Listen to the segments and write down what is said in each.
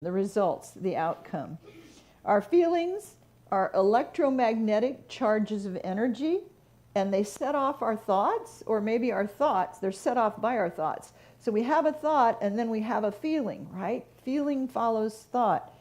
the results, the outcome. Our feelings are electromagnetic charges of energy, and they set off our thoughts, or maybe our thoughts, they're set off by our thoughts. So we have a thought, and then we have a feeling, right? Feeling follows thought.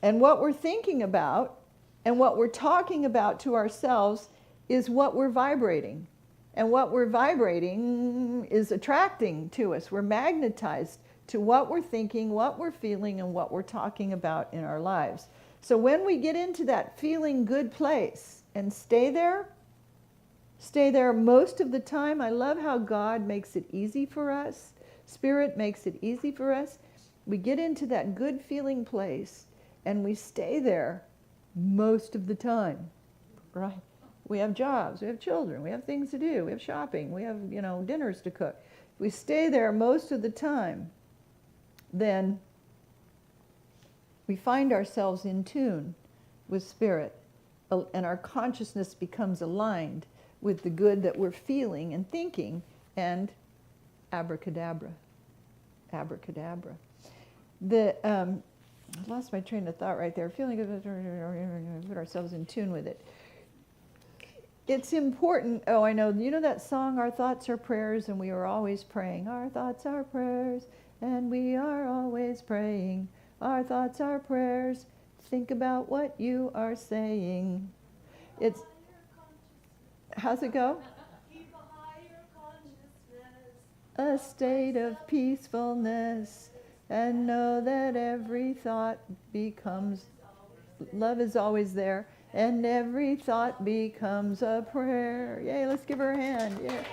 And what we're thinking about and what we're talking about to ourselves is what we're vibrating. And what we're vibrating is attracting to us. We're magnetized to what we're thinking, what we're feeling, and what we're talking about in our lives. So when we get into that feeling good place and stay there most of the time. I love how God makes it easy for us. Spirit makes it easy for us. We get into that good feeling place and we stay there most of the time, right? We have jobs, we have children, we have things to do, we have shopping, we have, dinners to cook. If we stay there most of the time, then we find ourselves in tune with Spirit, and our consciousness becomes aligned with the good that we're feeling and thinking, and abracadabra, abracadabra. I lost my train of thought right there. Feeling good, put ourselves in tune with it. It's important. Oh, I know. You know that song, Our Thoughts Are Prayers, and we are always praying. Our thoughts are prayers, and we are always praying. Our thoughts are prayers. Think about what you are saying. It's, how's it go? Keep a higher consciousness. A state of peacefulness, and know that every thought becomes, love is always there, and every thought becomes a prayer. Yay, let's give her a hand. Yeah.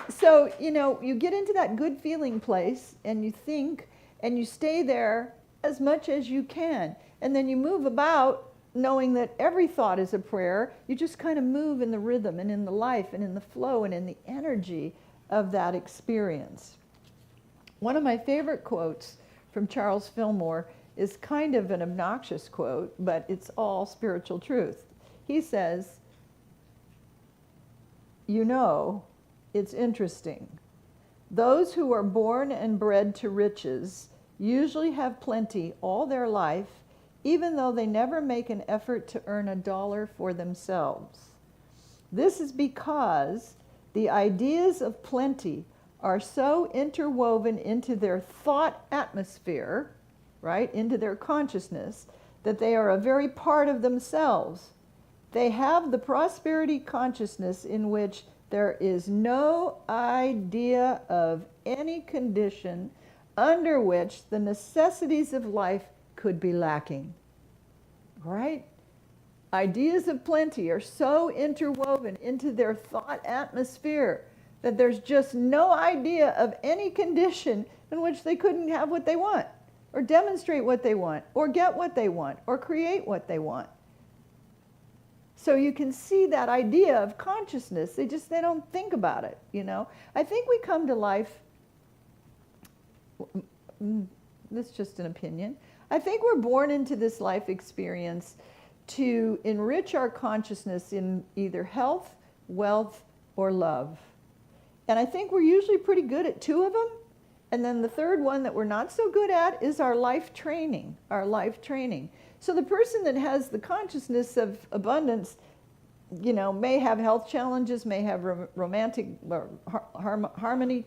So, you get into that good feeling place, and you think, and you stay there as much as you can. And then you move about knowing that every thought is a prayer. You just kind of move in the rhythm and in the life and in the flow and in the energy of that experience. One of my favorite quotes from Charles Fillmore is kind of an obnoxious quote, but it's all spiritual truth. He says, it's interesting. Those who are born and bred to riches usually have plenty all their life, even though they never make an effort to earn $1 for themselves. This is because the ideas of plenty are so interwoven into their thought atmosphere, right, into their consciousness, that they are a very part of themselves. They have the prosperity consciousness in which there is no idea of any condition under which the necessities of life could be lacking, right? Ideas of plenty are so interwoven into their thought atmosphere that there's just no idea of any condition in which they couldn't have what they want, or demonstrate what they want, or get what they want, or create what they want. So you can see that idea of consciousness. They don't think about it, I think we come to life, this is just an opinion, I think we're born into this life experience to enrich our consciousness in either health, wealth, or love. And I think we're usually pretty good at 2 of them. And then the third one that we're not so good at is our life training, So the person that has the consciousness of abundance, may have health challenges, may have romantic harmony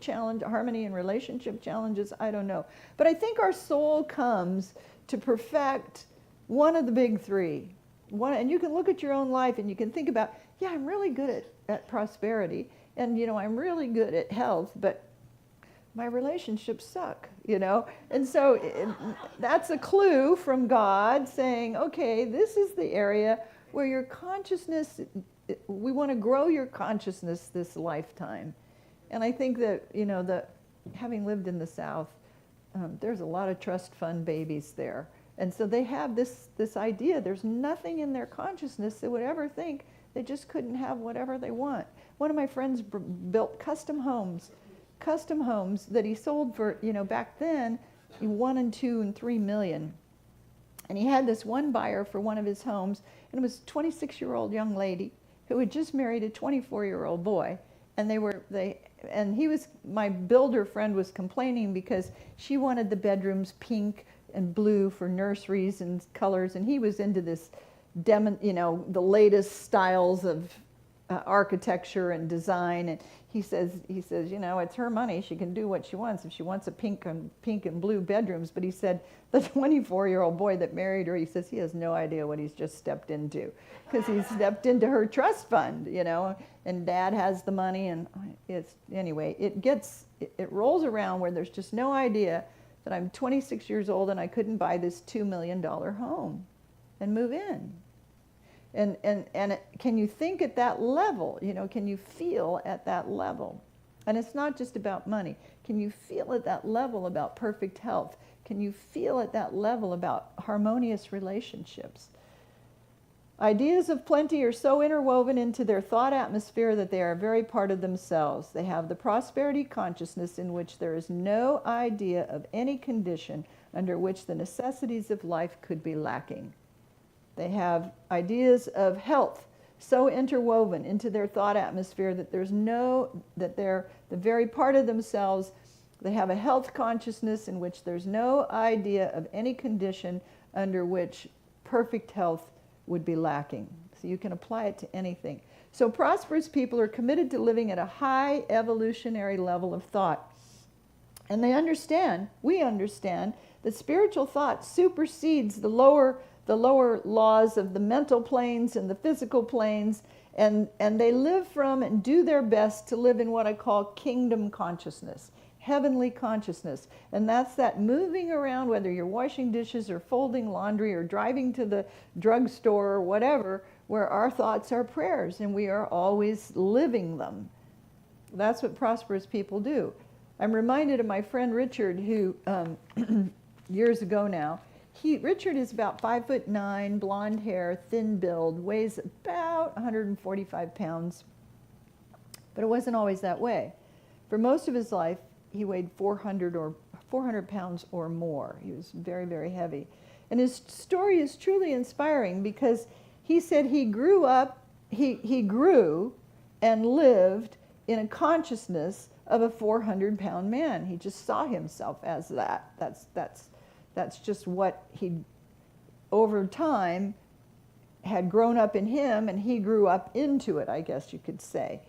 and relationship challenges, I don't know. But I think our soul comes to perfect one of the big 3. And you can look at your own life and you can think about, I'm really good at prosperity, and I'm really good at health, but my relationships suck, And so that's a clue from God saying, okay, this is the area where your consciousness, we want to grow your consciousness this lifetime. And I think that, having lived in the South, there's a lot of trust fund babies there. And so they have this idea, there's nothing in their consciousness that would ever think they just couldn't have whatever they want. One of my friends built custom homes that he sold for, back then, 1 and 2 and 3 million. And he had this one buyer for one of his homes, and it was a 26-year-old young lady who had just married a 24-year-old boy. And they and my builder friend was complaining because she wanted the bedrooms pink and blue for nurseries and colors, and he was into this the latest styles of architecture and design. And he says, it's her money. She can do what she wants. If she wants a pink and blue bedrooms. But he said the 24-year-old boy that married her, he says he has no idea what he's just stepped into, because he's stepped into her trust fund, and Dad has the money, and it rolls around where there's just no idea that I'm 26 years old and I couldn't buy this $2 million home and move in. And can you think at that level? Can you feel at that level? And it's not just about money. Can you feel at that level about perfect health? Can you feel at that level about harmonious relationships? Ideas of plenty are so interwoven into their thought atmosphere that they are a very part of themselves. They have the prosperity consciousness in which there is no idea of any condition under which the necessities of life could be lacking. They have ideas of health so interwoven into their thought atmosphere that that they're the very part of themselves. They have a health consciousness in which there's no idea of any condition under which perfect health would be lacking. So you can apply it to anything. So prosperous people are committed to living at a high evolutionary level of thought. And we understand that spiritual thought supersedes the lower laws of the mental planes and the physical planes, and they live from and do their best to live in what I call kingdom consciousness, heavenly consciousness. And that's that moving around, whether you're washing dishes or folding laundry or driving to the drugstore or whatever, where our thoughts are prayers and we are always living them. That's what prosperous people do. I'm reminded of my friend Richard, who years ago now, Richard is about 5'9", blonde hair, thin build, weighs about 145 pounds, but it wasn't always that way. For most of his life, he weighed 400 pounds or more. He was very, very heavy. And his story is truly inspiring because he said he grew up, he grew and lived in a consciousness of a 400-pound man. He just saw himself as that. That's just what he, over time, had grown up in him, and he grew up into it, I guess you could say.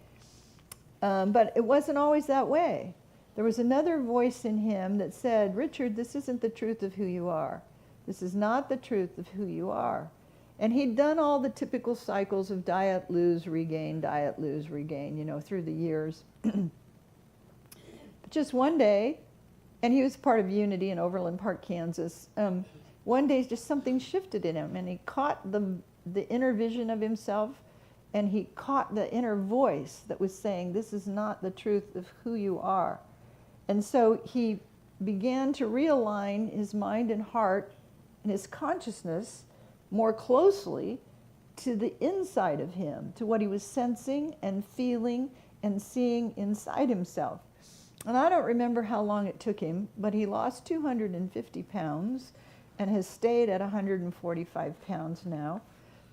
But it wasn't always that way. There was another voice in him that said, Richard, this isn't the truth of who you are. This is not the truth of who you are. And he'd done all the typical cycles of diet, lose, regain, through the years. But just one day, and he was part of Unity in Overland Park, Kansas, one day just something shifted in him, and he caught the inner vision of himself, and he caught the inner voice that was saying, this is not the truth of who you are. And so he began to realign his mind and heart and his consciousness more closely to the inside of him, to what he was sensing and feeling and seeing inside himself. And I don't remember how long it took him, but he lost 250 pounds and has stayed at 145 pounds now.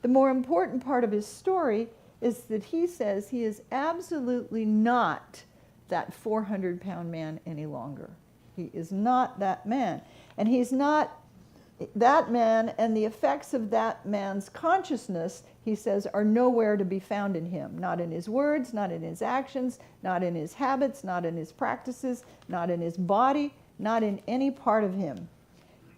The more important part of his story is that he says he is absolutely not that 400-pound man any longer. He is not that man. And he's not that man, and the effects of that man's consciousness, he says, are nowhere to be found in him. Not in his words, not in his actions, not in his habits, not in his practices, not in his body, not in any part of him.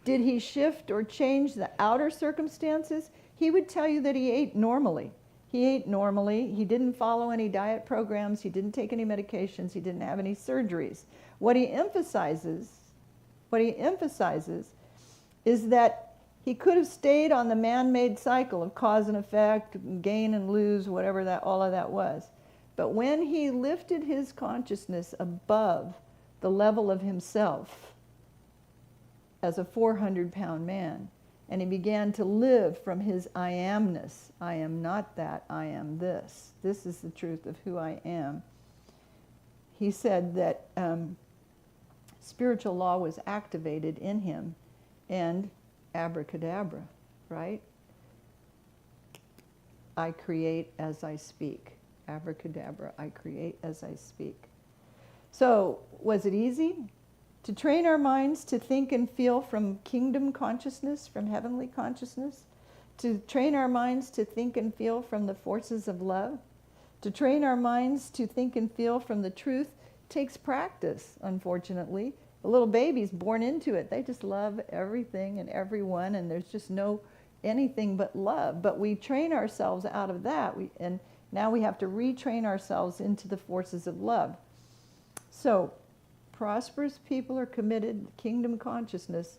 Did he shift or change the outer circumstances? He would tell you that he ate normally. He ate normally. He didn't follow any diet programs. He didn't take any medications. He didn't have any surgeries. What he emphasizes is that he could have stayed on the man-made cycle of cause and effect, gain and lose, whatever all of that was. But when he lifted his consciousness above the level of himself as a 400-pound man, and he began to live from his I amness. I am not that, I am this. This is the truth of who I am. He said that spiritual law was activated in him, and abracadabra, right? I create as I speak. Abracadabra, I create as I speak. So, was it easy? To train our minds to think and feel from kingdom consciousness, from heavenly consciousness? To train our minds to think and feel from the forces of love? To train our minds to think and feel from the truth takes practice, unfortunately. A little baby's born into it. They just love everything and everyone, and there's just no anything but love. But we train ourselves out of that, and now we have to retrain ourselves into the forces of love. So, prosperous people are committed to kingdom consciousness,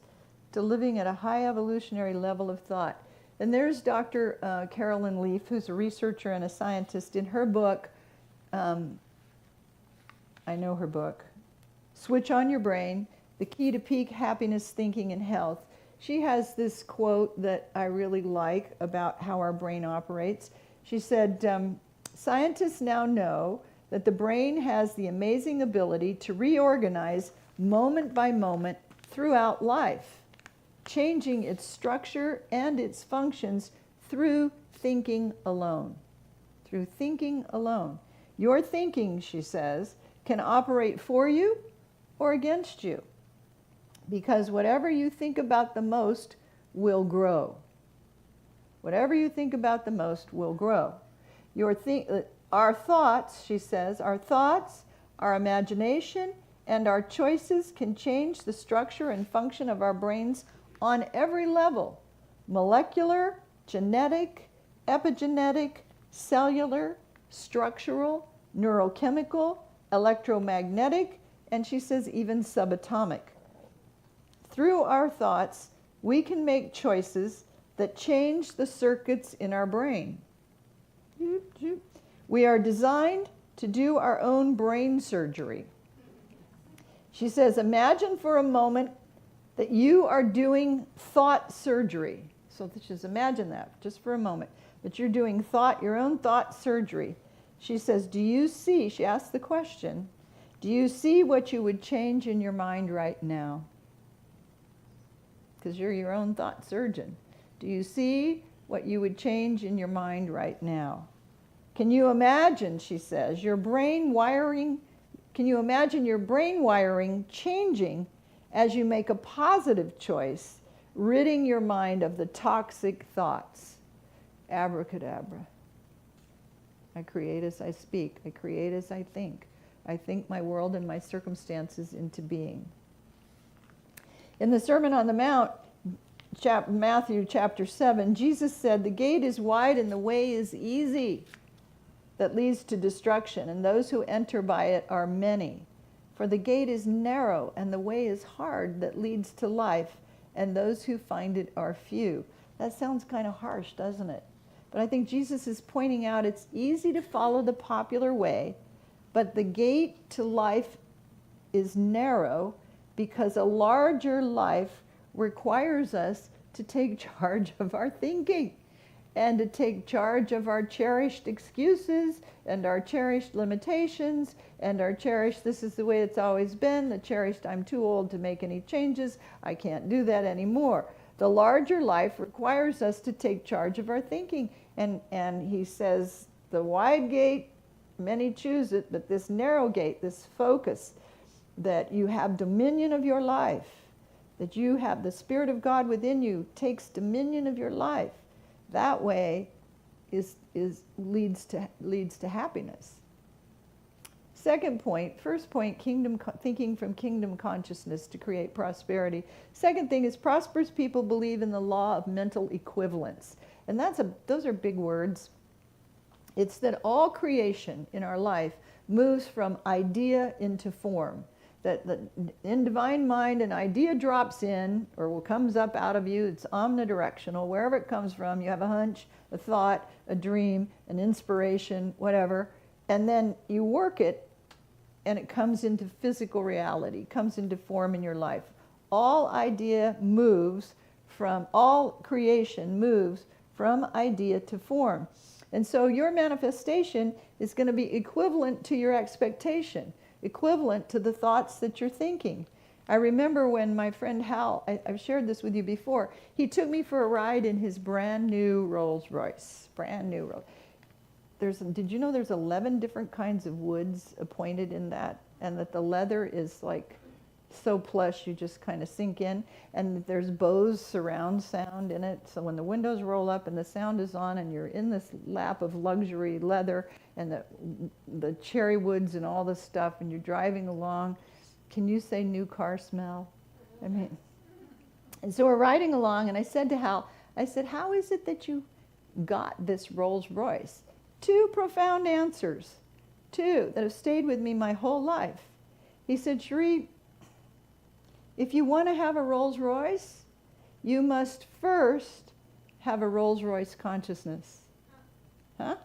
to living at a high evolutionary level of thought. And there's Dr. Carolyn Leaf, who's a researcher and a scientist. In her book, I know her book, Switch on Your Brain, The Key to Peak Happiness, Thinking, and Health. She has this quote that I really like about how our brain operates. She said, scientists now know that the brain has the amazing ability to reorganize moment by moment throughout life, changing its structure and its functions through thinking alone. Through thinking alone. Your thinking, she says, can operate for you or against you, because whatever you think about the most will grow. Whatever you think about the most will grow. Our thoughts, she says, our thoughts, our imagination, and our choices can change the structure and function of our brains on every level: molecular, genetic, epigenetic, cellular, structural, neurochemical, electromagnetic, and she says even subatomic. Through our thoughts, we can make choices that change the circuits in our brain. We are designed to do our own brain surgery. She says, imagine for a moment that you are doing thought surgery. So just imagine that, just for a moment, that you're doing your own thought surgery. She says, do you see, she asks the question, do you see what you would change in your mind right now? Because you're your own thought surgeon. Do you see what you would change in your mind right now? Can you imagine, she says, can you imagine your brain wiring changing as you make a positive choice, ridding your mind of the toxic thoughts? Abracadabra. I create as I speak. I create as I think. I think my world and my circumstances into being. In the Sermon on the Mount, Matthew chapter 7, Jesus said, the gate is wide and the way is easy that leads to destruction, and those who enter by it are many. For the gate is narrow and the way is hard that leads to life, and those who find it are few. That sounds kind of harsh, doesn't it? But I think Jesus is pointing out it's easy to follow the popular way, but the gate to life is narrow because a larger life requires us to take charge of our thinking and to take charge of our cherished excuses and our cherished limitations and our cherished, this is the way it's always been, the cherished, I'm too old to make any changes, I can't do that anymore. The larger life requires us to take charge of our thinking. And he says, the wide gate, many choose it, but this narrow gate, this focus, that you have dominion of your life, that you have the Spirit of God within you takes dominion of your life. That way leads to happiness. Second point, first point, thinking from kingdom consciousness to create prosperity. Second thing is prosperous people believe in the law of mental equivalence. And those are big words. It's that all creation in our life moves from idea into form. That in divine mind, an idea drops in or comes up out of you. It's omnidirectional. Wherever it comes from, you have a hunch, a thought, a dream, an inspiration, whatever. And then you work it, and it comes into physical reality, comes into form in your life. All creation moves from idea to form. And so your manifestation is going to be equivalent to your expectation, equivalent to the thoughts that you're thinking. I remember when my friend Hal, I've shared this with you before, he took me for a ride in his brand new Rolls Royce, brand new. Did you know there's 11 different kinds of woods appointed in that? and that the leather is like so plush you just kind of sink in, and that there's Bose surround sound in it, so when the windows roll up and the sound is on and you're in this lap of luxury leather and the cherry woods and all this stuff, and you're driving along, can you say new car smell? I mean, and so we're riding along, and I said to Hal, I said, how is it that you got this Rolls Royce? 2 profound answers, 2 that have stayed with me my whole life. He said, Cherie, if you want to have a Rolls Royce, you must first have a Rolls Royce consciousness. Huh?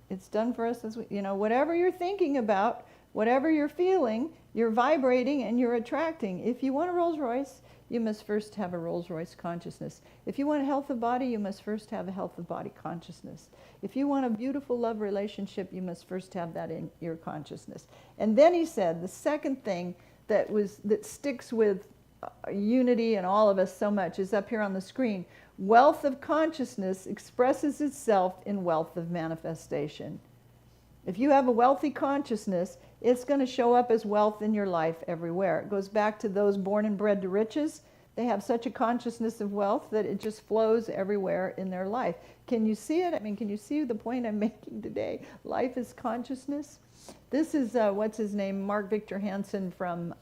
It's done for us as we, whatever you're thinking about, whatever you're feeling, you're vibrating and you're attracting. If you want a Rolls Royce, you must first have a Rolls Royce consciousness. If you want a health of body, you must first have a health of body consciousness. If you want a beautiful love relationship, you must first have that in your consciousness. And then he said, the second thing that sticks with unity and all of us so much is up here on the screen. Wealth of consciousness expresses itself in wealth of manifestation. If you have a wealthy consciousness, it's going to show up as wealth in your life everywhere. It goes back to those born and bred to riches. They have such a consciousness of wealth that it just flows everywhere in their life. Can you see it? I mean, can you see the point I'm making today? Life is consciousness. This is, what's his name, Mark Victor Hansen from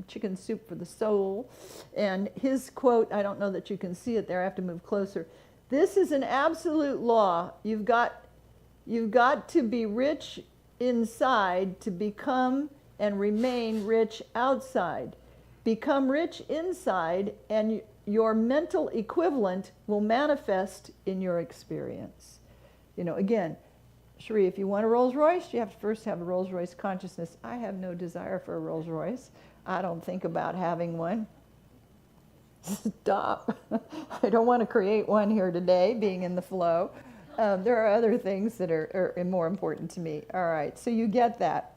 Chicken Soup for the Soul. And his quote, I don't know that you can see it there, I have to move closer. This is an absolute law. You've got to be rich inside to become and remain rich outside. Become rich inside, and your mental equivalent will manifest in your experience. Again, Cherie, if you want a Rolls Royce, you have to first have a Rolls Royce consciousness. I have no desire for a Rolls Royce. I don't think about having one. Stop. I don't want to create one here today, being in the flow. There are other things that are more important to me. All right, so you get that.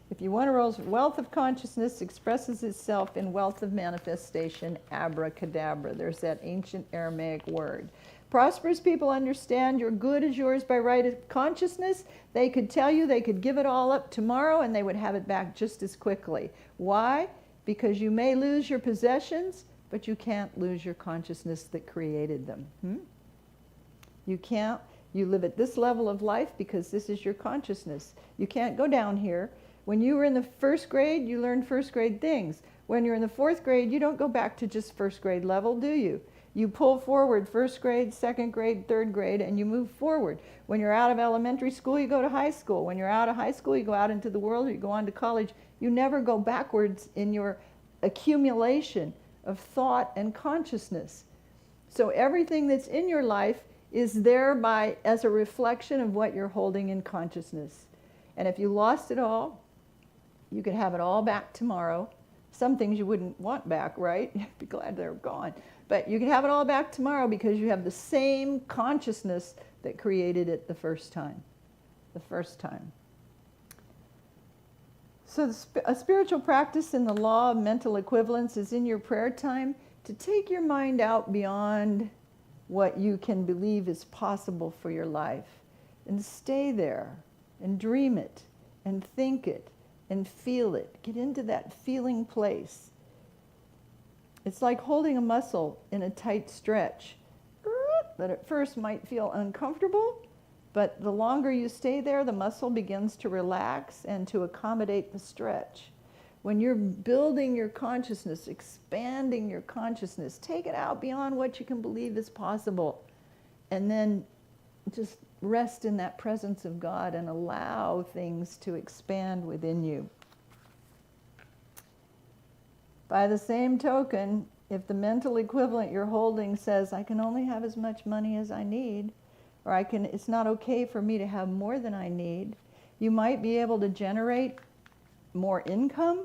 If you want a Rolls, wealth of consciousness expresses itself in wealth of manifestation, abracadabra. There's that ancient Aramaic word. Prosperous people understand your good is yours by right of consciousness. They could tell you they could give it all up tomorrow and they would have it back just as quickly. Why? Because you may lose your possessions, but you can't lose your consciousness that created them. You can't. You live at this level of life because this is your consciousness. You can't go down here. When you were in the first grade, you learned first grade things. When you're in the 4th grade, you don't go back to just first grade level, do you? You pull forward first grade, 2nd grade, 3rd grade, and you move forward. When you're out of elementary school, you go to high school. When you're out of high school, you go out into the world, or you go on to college. You never go backwards in your accumulation of thought and consciousness. So everything that's in your life is there as a reflection of what you're holding in consciousness. And if you lost it all, you could have it all back tomorrow. Some things you wouldn't want back, right? You'd be glad they're gone. But you can have it all back tomorrow because you have the same consciousness that created it the first time. The first time. So a spiritual practice in the law of mental equivalence is in your prayer time to take your mind out beyond what you can believe is possible for your life and stay there and dream it and think it and feel it. Get into that feeling place. It's like holding a muscle in a tight stretch that at first might feel uncomfortable, but the longer you stay there, the muscle begins to relax and to accommodate the stretch. When you're building your consciousness, expanding your consciousness, take it out beyond what you can believe is possible, and then just rest in that presence of God and allow things to expand within you. By the same token, if the mental equivalent you're holding says, I can only have as much money as I need, or it's not okay for me to have more than I need, you might be able to generate more income,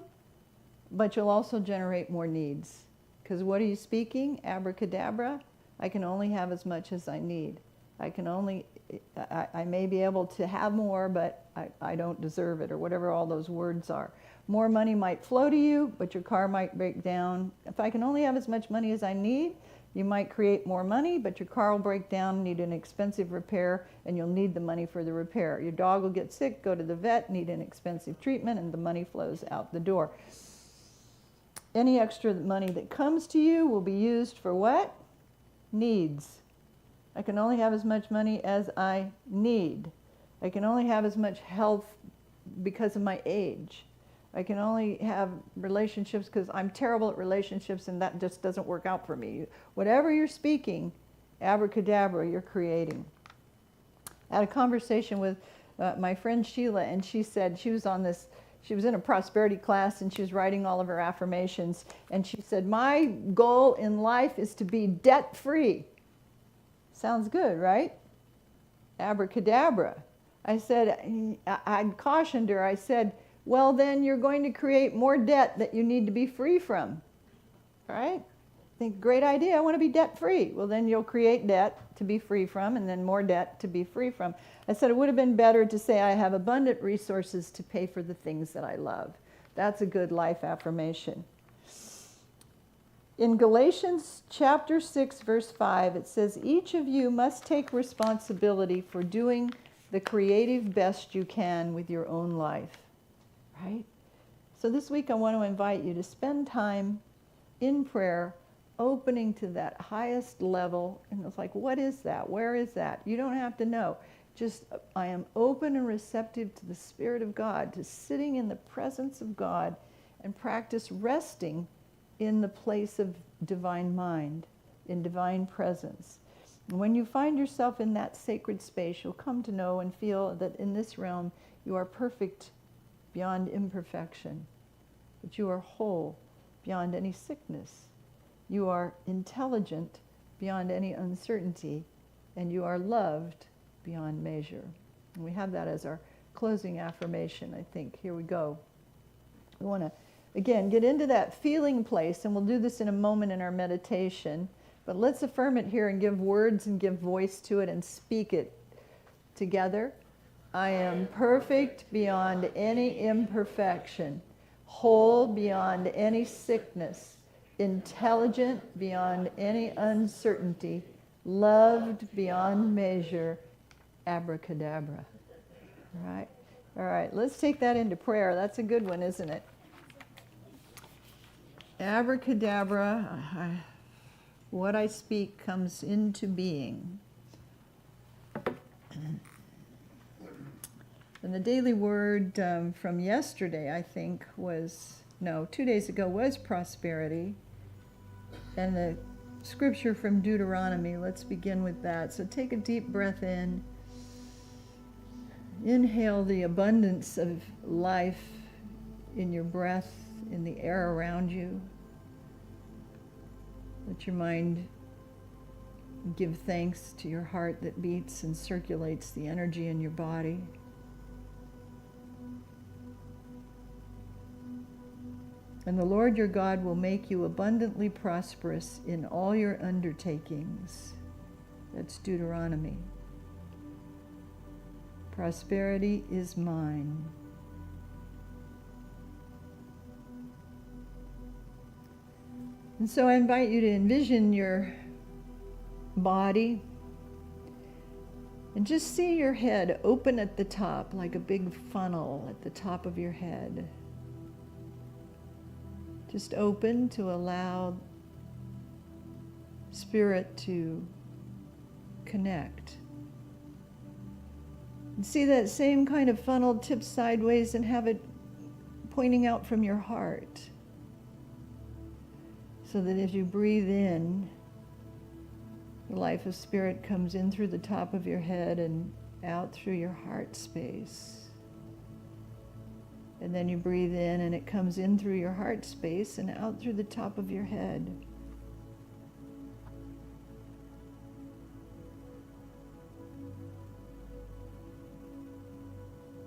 but you'll also generate more needs. Because what are you speaking? Abracadabra. I can only have as much as I need. I may be able to have more, but I don't deserve it, or whatever all those words are. More money might flow to you, but your car might break down. If I can only have as much money as I need, You might create more money, but your car will break down, need an expensive repair, and you'll need the money for the repair. Your dog will get sick, go to the vet, need an expensive treatment, and the money flows out the door. Any extra money that comes to you will be used for what? Needs. I can only have as much money as I need. I can only have as much health because of my age. I can only have relationships because I'm terrible at relationships and that just doesn't work out for me. Whatever you're speaking, abracadabra, you're creating. I had a conversation with my friend Sheila, and she said she was in a prosperity class and she was writing all of her affirmations, and she said, my goal in life is to be debt-free. Sounds good, right? Abracadabra. I said, I cautioned her, I said, well, then you're going to create more debt that you need to be free from, right? Think, great idea, I want to be debt-free. Well, then you'll create debt to be free from, and then more debt to be free from. I said it would have been better to say I have abundant resources to pay for the things that I love. That's a good life affirmation. In Galatians chapter 6, verse 5, it says, each of you must take responsibility for doing the creative best you can with your own life. Right? So this week I want to invite you to spend time in prayer, opening to that highest level. And it's like, what is that? Where is that? You don't have to know. Just, I am open and receptive to the Spirit of God, to sitting in the presence of God and practice resting in the place of divine mind, in divine presence. And when you find yourself in that sacred space, you'll come to know and feel that in this realm you are perfect beyond imperfection, that you are whole beyond any sickness. You are intelligent beyond any uncertainty, and you are loved beyond measure. And we have that as our closing affirmation, I think. Here we go. We want to, again, get into that feeling place, and we'll do this in a moment in our meditation, but let's affirm it here and give words and give voice to it and speak it together. I am perfect beyond any imperfection, whole beyond any sickness, intelligent beyond any uncertainty, loved beyond measure, abracadabra. All right, let's take that into prayer. That's a good one, isn't it? Abracadabra, what I speak comes into being. And the daily word from yesterday, I think, 2 days ago, was prosperity. And the scripture from Deuteronomy, let's begin with that. So take a deep breath in. Inhale the abundance of life in your breath, in the air around you. Let your mind give thanks to your heart that beats and circulates the energy in your body. And the Lord your God will make you abundantly prosperous in all your undertakings. That's Deuteronomy. Prosperity is mine. And so I invite you to envision your body and just see your head open at the top, like a big funnel at the top of your head. Just open to allow Spirit to connect. And see that same kind of funnel tip sideways and have it pointing out from your heart. So that as you breathe in, the life of Spirit comes in through the top of your head and out through your heart space. And then you breathe in and it comes in through your heart space and out through the top of your head.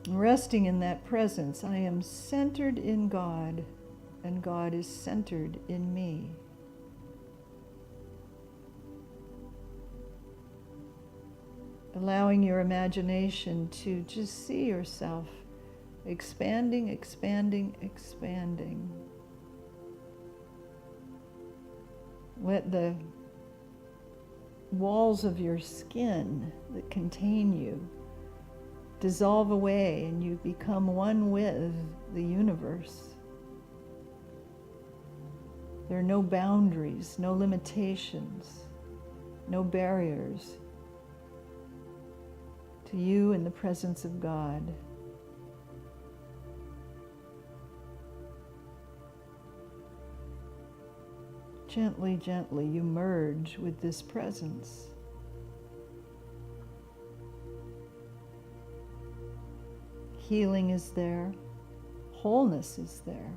Resting in that presence, I am centered in God, and God is centered in me. Allowing your imagination to just see yourself expanding, expanding, expanding. Let the walls of your skin that contain you dissolve away and you become one with the universe. There are no boundaries, no limitations, no barriers to you in the presence of God. Gently, gently, you merge with this presence. Healing is there. Wholeness is there.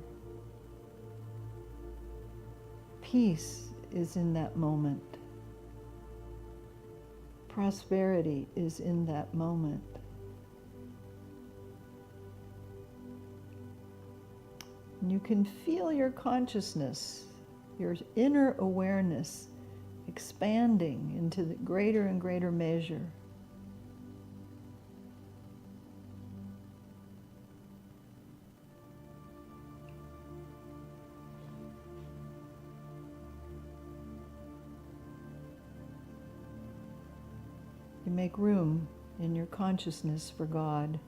Peace is in that moment. Prosperity is in that moment. And you can feel your consciousness, your inner awareness expanding into the greater and greater measure. You make room in your consciousness for God.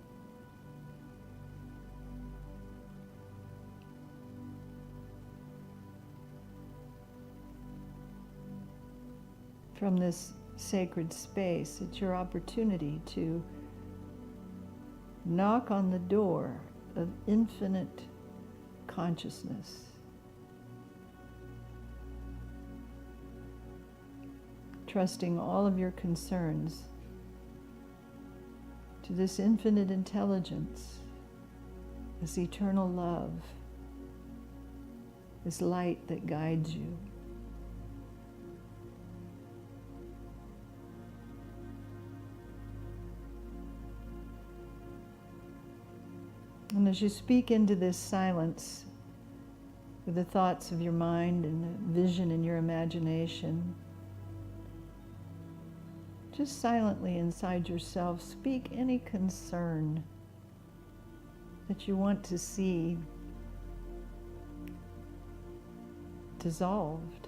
From this sacred space, it's your opportunity to knock on the door of infinite consciousness. Trusting all of your concerns to this infinite intelligence, this eternal love, this light that guides you. And as you speak into this silence with the thoughts of your mind and the vision in your imagination, just silently inside yourself, speak any concern that you want to see dissolved.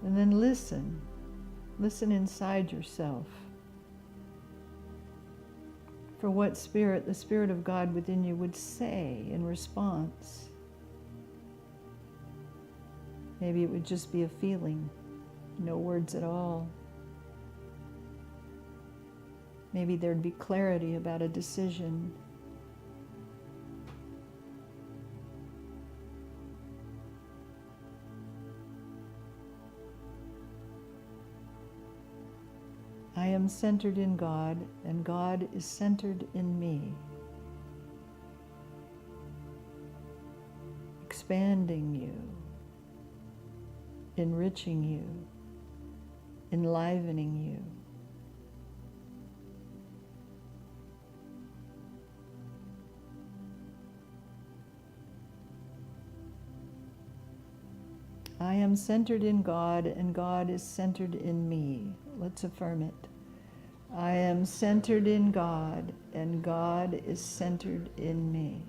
And then listen. Listen inside yourself for what the Spirit of God within you would say in response. Maybe it would just be a feeling, no words at all. Maybe there'd be clarity about a decision. I am centered in God, and God is centered in me. Expanding you, enriching you, enlivening you. I am centered in God, and God is centered in me. Let's affirm it. I am centered in God, and God is centered in me.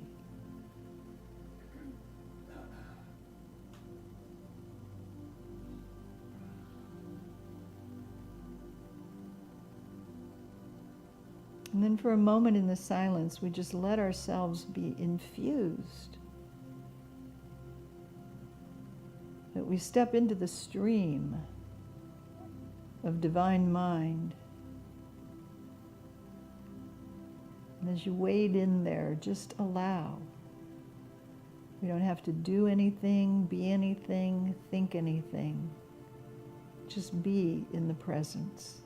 And then for a moment in the silence, we just let ourselves be infused. That we step into the stream of divine mind. And as you wade in there, just allow. We don't have to do anything, be anything, think anything. Just be in the presence.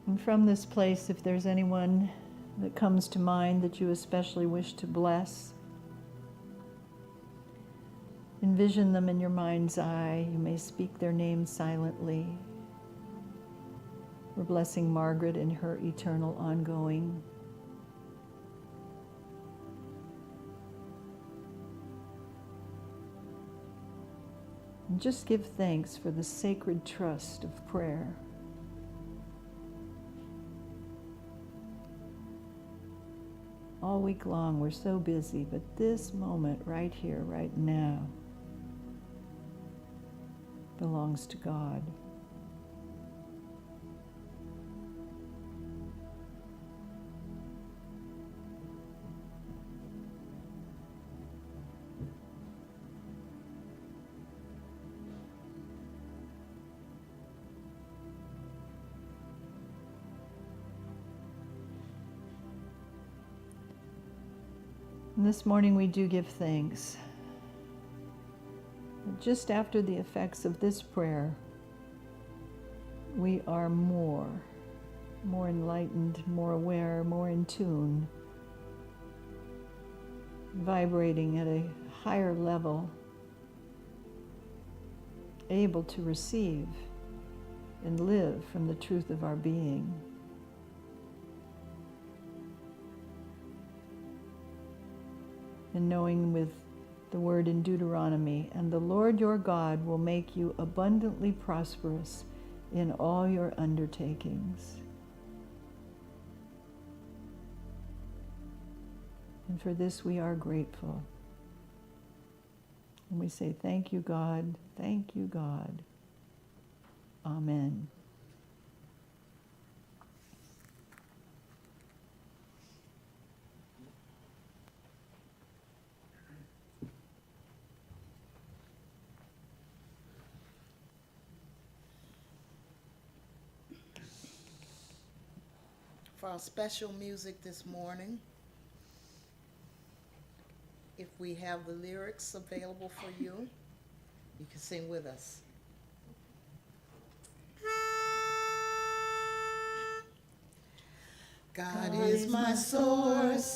And from this place, if there's anyone that comes to mind that you especially wish to bless, envision them in your mind's eye. You may speak their name silently. We're blessing Margaret in her eternal ongoing. And just give thanks for the sacred trust of prayer. All week long we're so busy, but this moment right here, right now, belongs to God. And this morning we do give thanks. Just after the effects of this prayer, we are more enlightened, more aware, more in tune, vibrating at a higher level, able to receive and live from the truth of our being. And knowing with the word in Deuteronomy, and the Lord your God will make you abundantly prosperous in all your undertakings. And for this we are grateful. And we say, thank you, God. Thank you, God. Amen. For our special music this morning, if we have the lyrics available for you, you can sing with us. God is my source.